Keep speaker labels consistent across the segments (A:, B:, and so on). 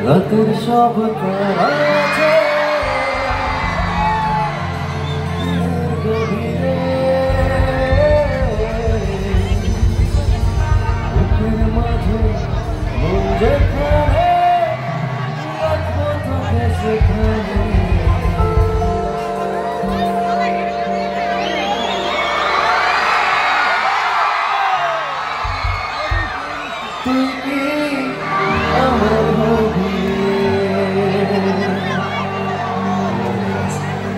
A: রাতের সব তারা আছে গভীরে, বুকের মাঝে মন যেখানে রাখবো তোকে সেখানে। তুই কি আমার হবি,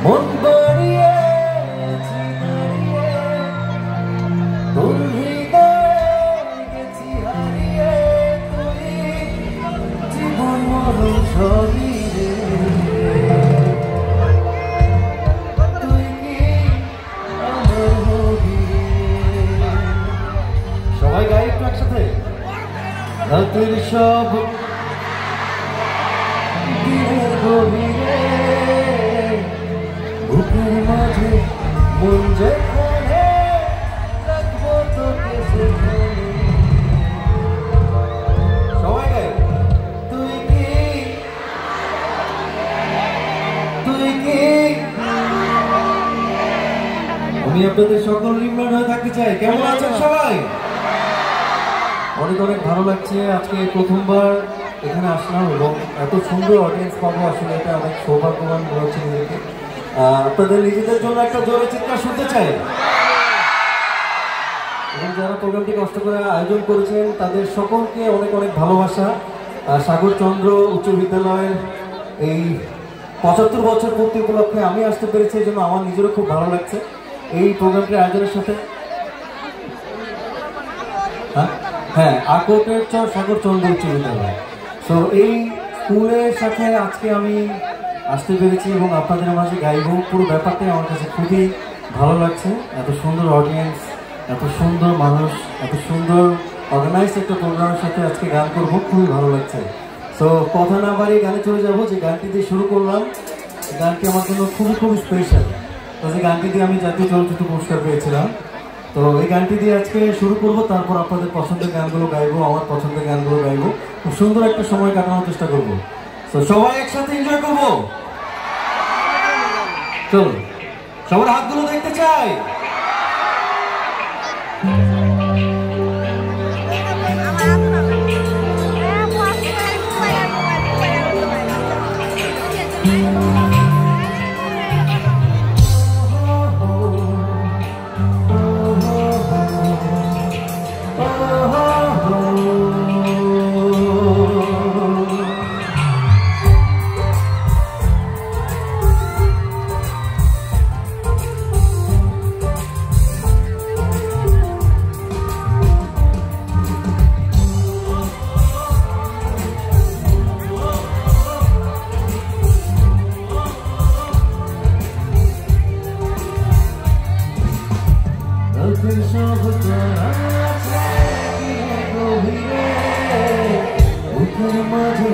A: মন বাড়িয়েছি দাঁড়িয়ে, তোর হৃদয়ে গেছি হারিয়ে। তুই জীবন মরণ সবই রে, তুই কি আমার হবি। সবাই গাই একটু একসাথে। রাতের সব দিনের গভীরে, বুকের মাঝে মন যেখানে রাখবো তোকে সেখানে। সবাই গাই। তুই কি, তুই কি। আমি আপনাদের সকল রিমেম্বার হয়ে থাকতে চাই। কেমন আছেন সবাই? অনেক অনেক ভালো লাগছে। আজকে প্রথমবার এখানে আসলাম এবং এত সুন্দর অডিয়েন্স পাবো, আসলে এটা অনেক সৌভাগ্যবান মনে হচ্ছে নিজেকে। আপনাদের নিজেদের জন্য একটা জোরে চিৎকার শুনতে চাই। এবং যারা প্রোগ্রামটি কষ্ট করে আয়োজন করেছেন তাদের সকলকে অনেক অনেক ভালোবাসা। সাগরচন্দ্র উচ্চ বিদ্যালয়ের এই ৭৫ বছর পূর্তি উপলক্ষে আমি আসতে পেরেছি, এই জন্য আমার নিজেরও খুব ভালো লাগছে এই প্রোগ্রামটির আয়োজনের সাথে। হ্যাঁ, আকোটের চর সাগরচন্দ্র উচ্চ বিদ্যালয়। তো এই স্কুলের সাথে আজকে আমি আসতে পেরেছি এবং আপনাদের মাঝে গাইব। পুরো ব্যাপারটাই আমার কাছে খুবই ভালো লাগছে। এত সুন্দর অডিয়েন্স, এত সুন্দর মানুষ, এত সুন্দর অর্গানাইজ একটা প্রোগ্রামের সাথে আজকে গান করবো, খুবই ভালো লাগছে। তো কথা না বাড়িয়ে গানে চলে যাবো। যে গানটি দিয়ে শুরু করলাম, গানটি আমার জন্য খুবই খুবই স্পেশাল। তো যে গানটি দিয়ে আমি জাতীয় চলচ্চিত্র পুরস্কার পেয়েছিলাম। তো এই গানটি দিয়ে আজকে শুরু করব, তারপর আপনাদের পছন্দের গানগুলো গাইবো, আমার পছন্দের গানগুলো গাইবো। খুব সুন্দর একটা সময় কাটানোর চেষ্টা করবো। তো সবাই একসাথে এনজয় করবো। চলো, সবার হাতগুলো দেখতে চাই। সব তারা আছে গভীরে, বুকের মাঝে